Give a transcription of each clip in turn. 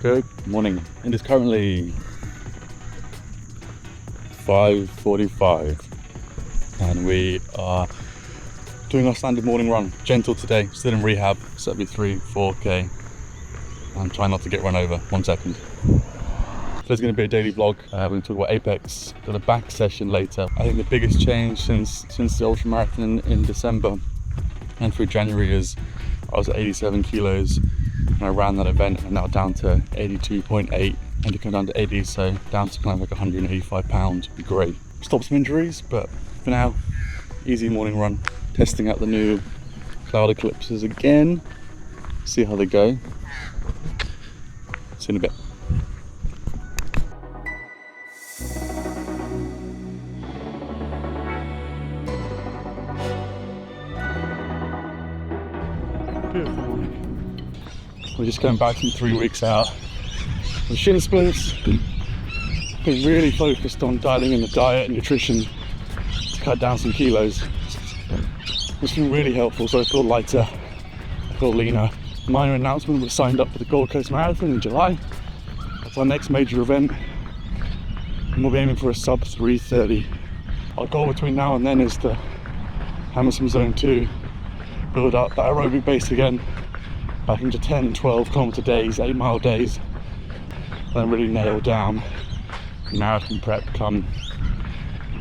Good morning. It is currently 5:45 and we are doing our standard morning run. Gentle today, still in rehab, so it'll be 3-4k. I'm trying not to get run over. 1 second. So there's going to be a daily vlog. We're going to talk about Apex, got a back session later. I think the biggest change since the ultra marathon in December and through January is I was at 87 kilos and I ran that event, and now down to 82.8 and to come down to 80, so down to kind of like 185 pounds would be great. Stop some injuries, but for now, easy morning run. Testing out the new CloudEclipses again, see how they go. See you in a bit. We're just going back from 3 weeks out with shin splints. Been really focused on dialing in the diet and nutrition to cut down some kilos. It's been really helpful, so I feel lighter, I feel leaner. Minor announcement, we're signed up for the Gold Coast Marathon in July. That's our next major event, and we'll be aiming for a sub 3:30. Our goal between now and then is to hammer some zone 2, build up that aerobic base again, back into 10, 12 kilometer days, 8-mile days, then really nail down marathon prep come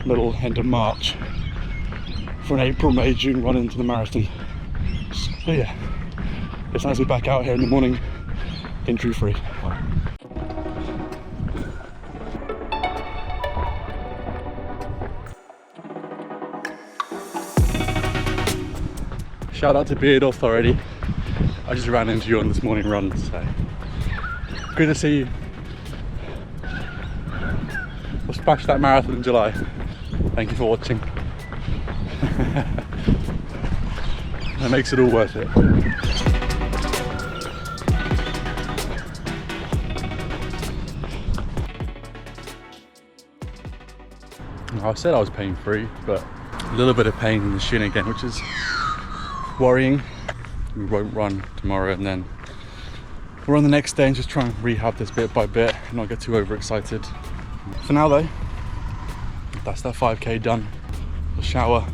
middle end of March for an April, May, June run into the marathon. So yeah, it's nice to be back out here in the morning, injury free. Shout out to Beard Authority. I just ran into you on this morning run, so good to see you. We'll smash that marathon in July. Thank you for watching. That makes it all worth it. I said I was pain free, but a little bit of pain in the shin again, which is worrying. We won't run tomorrow, and then we'll run the next day and just try and rehab this bit by bit and not get too overexcited. For now though, that's that 5k done. We'll shower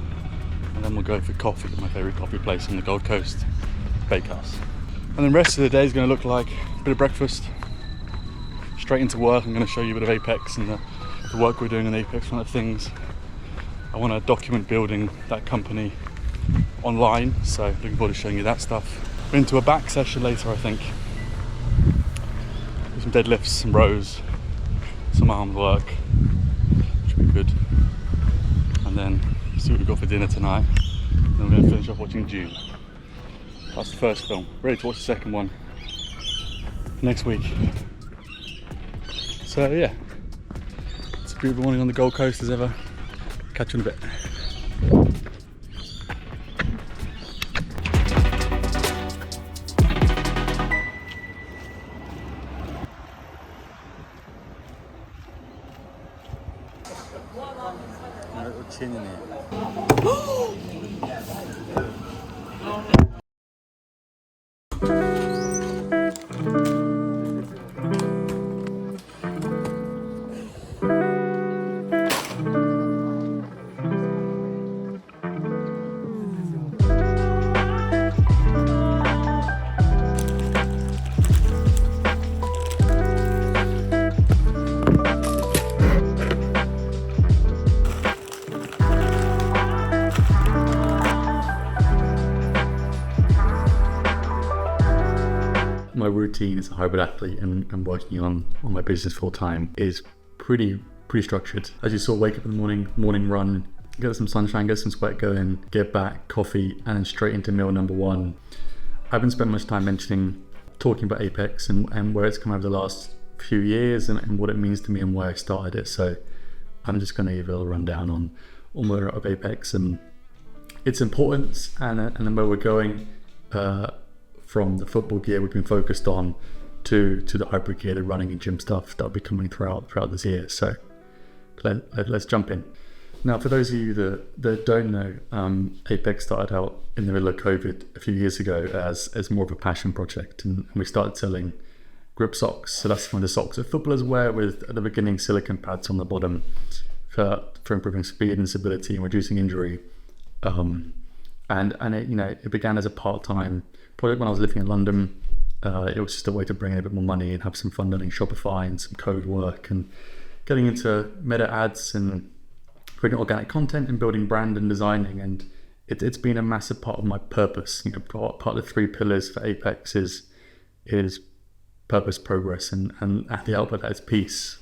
and then we'll go for coffee at my favourite coffee place on the Gold Coast, Bakehouse. And the rest of the day is going to look like a bit of breakfast, straight into work. I'm going to show you a bit of Apex and the work we're doing in Apex. One of the things I want to document building that company online, so looking forward to showing you that stuff. We're into a back session later, I think. Do some deadlifts, some rows, some arm work, which will be good. And then see what we've got for dinner tonight. Then we're going to finish off watching June. That's the first film. Ready to watch the second one next week. So yeah, it's a beautiful morning on the Gold Coast as ever. Catch you in a bit. Chin in My routine as a hybrid athlete and working on my business full time is pretty structured. As you saw, wake up in the morning run, get some sunshine, get some sweat going, get back, coffee, and then straight into meal number 1. I haven't spent much time talking about Apex and where it's come over the last few years and what it means to me and why I started it. So I'm just going to give a little rundown on where of Apex and its importance and then where we're going. From the football gear we've been focused on to the hybrid gear, the running and gym stuff that'll be coming throughout this year. So let's jump in. Now, for those of you that don't know, Apex started out in the middle of COVID a few years ago as more of a passion project, and we started selling grip socks. So that's one of the socks that footballers wear, with at the beginning silicone pads on the bottom for improving speed and stability and reducing injury. And it, it began as a part-time project when I was living in London. It was just a way to bring in a bit more money and have some fun learning Shopify and some code work and getting into meta ads and creating organic content and building brand and designing. And it's been a massive part of my purpose. Part of the 3 pillars for Apex is purpose, progress, and at the output that is peace.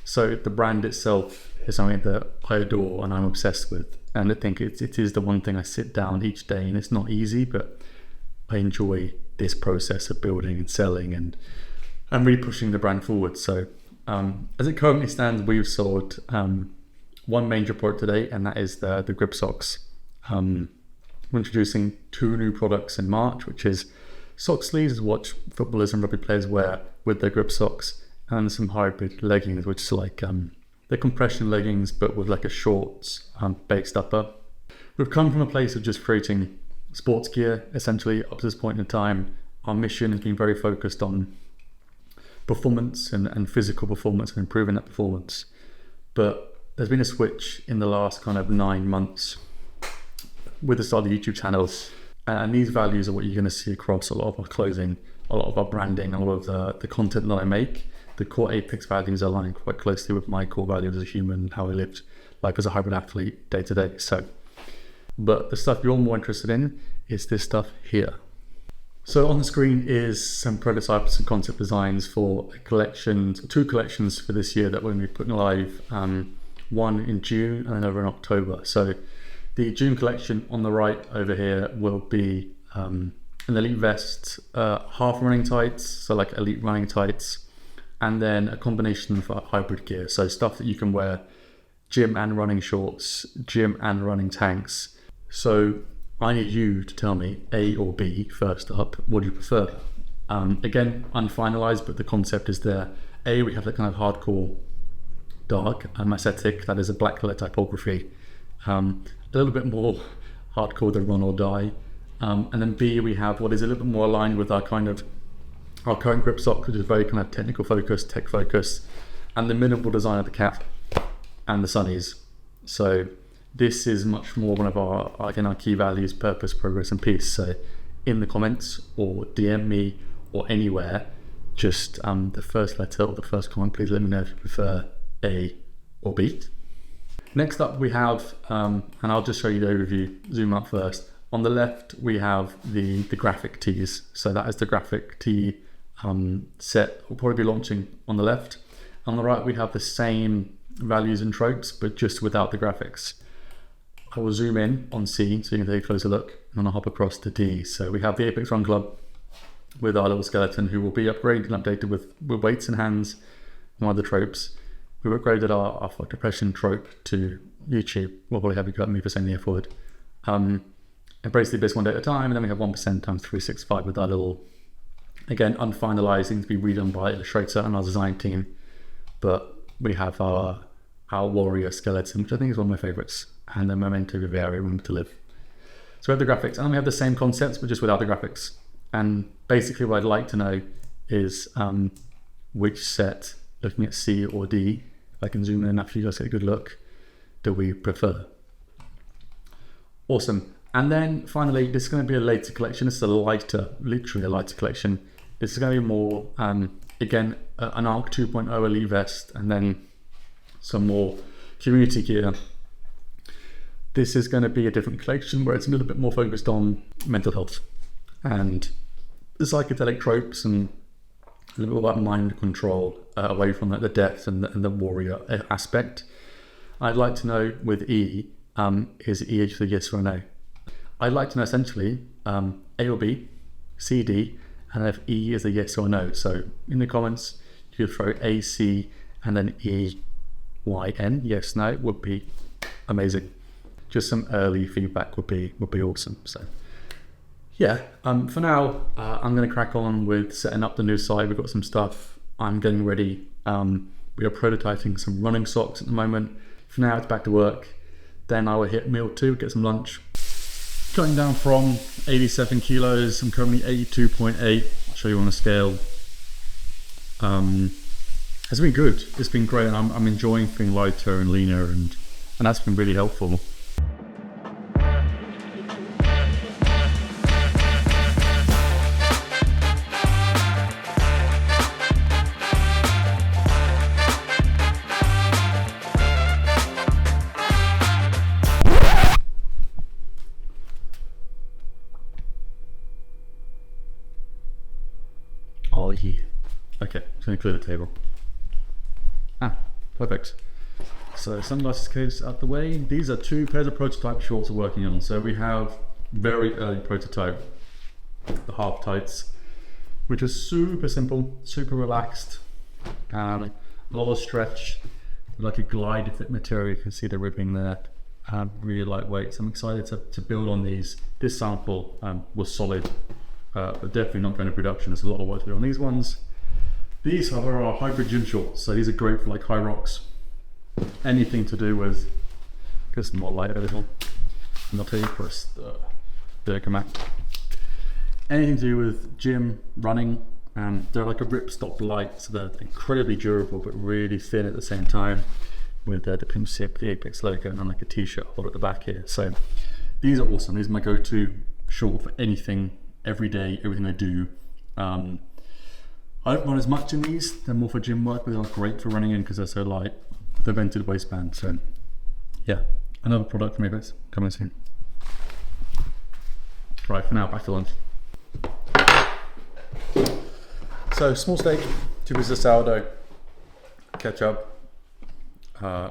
So the brand itself is something that I adore and I'm obsessed with. And I think it is the one thing I sit down each day, and it's not easy, but I enjoy this process of building and selling and really pushing the brand forward. So as it currently stands, we've sold one major product today, and that is the grip socks. We're introducing 2 new products in March, which is sock sleeves, what footballers and rugby players wear with their grip socks, and some hybrid leggings, which is like the compression leggings, but with like a shorts based upper. We've come from a place of just creating sports gear, essentially, up to this point in time. Our mission has been very focused on performance and physical performance and improving that performance. But there's been a switch in the last kind of 9 months with the start of the YouTube channels. And these values are what you're going to see across a lot of our clothing, a lot of our branding, a lot of the content that I make. The core Apex values align quite closely with my core values as a human, how I lived life as a hybrid athlete day to day. But the stuff you're more interested in is this stuff here. So on the screen is some prototypes and concept designs for 2 collections for this year that we're going to be putting live, one in June and another in October. So the June collection on the right over here will be an elite vest, half running tights, so like elite running tights, and then a combination of hybrid gear, so stuff that you can wear gym and running shorts, gym and running tanks. So I need you to tell me A or B first up. What do you prefer? Again, unfinalized, but the concept is there. A, we have that kind of hardcore dark aesthetic, that is a black color typography, a little bit more hardcore than run or die. And then B, we have what is a little bit more aligned with our current grip sock, which is very kind of technical focus, tech focus, and the minimal design of the cap and the sunnies. So this is much more one of our key values: purpose, progress, and peace. So in the comments or DM me or anywhere, just the first letter or the first comment, please let me know if you prefer A or B. Next up we have, and I'll just show you the overview, zoom up first. On the left we have the graphic tees. So that is the graphic tee set we'll probably be launching on the left. On the right we have the same values and tropes, but just without the graphics. I will zoom in on C so you can take a closer look, and then I'll hop across to D. So we have the Apex Run Club with our little skeleton, who will be upgraded and updated with weights in hands and other tropes. We've upgraded our FLUX depression trope to YouTube. We'll probably have you go at me for saying the F word. Embrace the abyss one day at a time, and then we have 1% times 365 with our little, again, unfinalized, things to be redone by Illustrator and our design team. But we have our warrior skeleton, which I think is one of my favorites, and the memento vivere, remember to live. So we have the graphics, and then we have the same concepts, but just without the graphics. And basically what I'd like to know is which set, looking at C or D, if I can zoom in after you guys get a good look, do we prefer? Awesome. And then finally, this is going to be a later collection. This is literally a lighter collection. This is going to be more, again, an ARC 2.0 elite vest, and then some more community gear. This is going to be a different collection where it's a little bit more focused on mental health and the psychedelic tropes, and a little bit about mind control, away from the depth and the warrior aspect. I'd like to know with E, is E actually yes or no? I'd like to know essentially A or B, C, D, and if E is a yes or no. So in the comments, you could throw A, C, and then E, Y, N. Yes, no, would be amazing. Just some early feedback would be awesome. So yeah, for now, I'm going to crack on with setting up the new site. We've got some stuff. I'm getting ready. We are prototyping some running socks at the moment. For now, it's back to work. Then I will hit meal 2, get some lunch. Going down from 87 kilos, I'm currently 82.8. I'll show you on a scale. has been good. It's been great, and I'm enjoying feeling lighter and leaner, and that's been really helpful. Oh yeah. Okay, just gonna clear the table. Perfect. So sunglasses case out the way. These are 2 pairs of prototype shorts we're working on. So we have very early prototype, the half tights, which is super simple, super relaxed, a lot of stretch, like a glide fit material. You can see the ribbing there, really lightweight. So I'm excited to build on these. This sample was solid, but definitely not going to production. There's a lot of work to do on these ones. These are our hybrid gym shorts, so these are great for like high rocks, anything to do with, just more light a little, and I'll tell you first, come back. Anything to do with gym, running, and they're like a ripstop light, so they're incredibly durable but really thin at the same time, with the pimp sip, the Apex logo, and like a t-shirt hold at the back here. So these are awesome. These are my go-to short for anything, every day, everything I do. I don't run as much in these, they're more for gym work, but they're great for running in because they're so light. The vented waistband, so yeah, another product from Apex coming soon. Right, for now, back to lunch. So small steak, 2 pieces of sourdough, ketchup,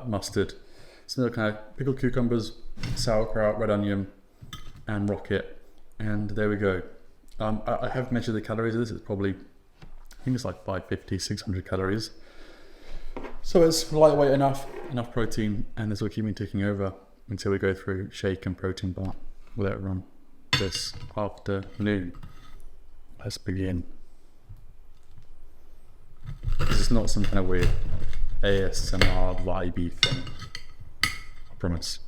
mustard, some other kind of pickled cucumbers, sauerkraut, red onion, and rocket, and there we go. I have measured the calories of this. It's probably, I think it's like 550, 600 calories. So it's lightweight enough protein, and this will keep me ticking over until we go through shake and protein bar without run this afternoon. Let's begin. This is not some kind of weird ASMR vibey thing, I promise.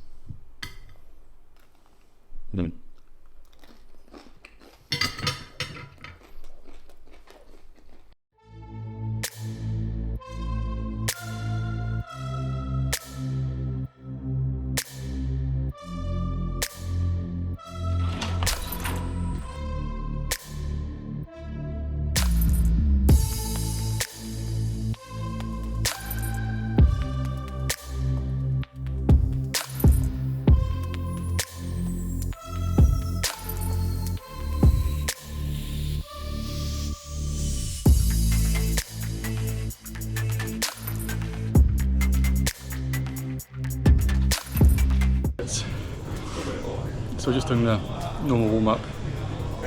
So we're just doing the normal warm-up,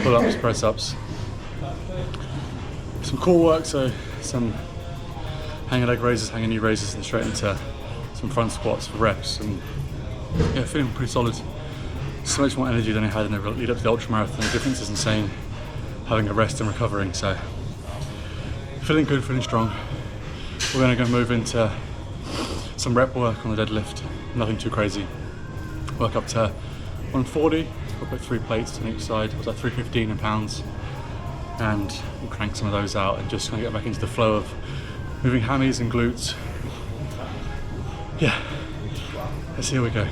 pull-ups, press-ups. Some core work, so some hanger leg raises, hanger knee raises, and straight into some front squats for reps. And yeah, feeling pretty solid. So much more energy than I had in the lead up to the ultra marathon. The difference is insane, having a rest and recovering. So feeling good, feeling strong. We're going to go move into some rep work on the deadlift. Nothing too crazy. Work up to 140, we'll put 3 plates on each side. It was like 315 in pounds, and we'll crank some of those out and just kind of get back into the flow of moving hammies and glutes. Yeah, let's see how we go.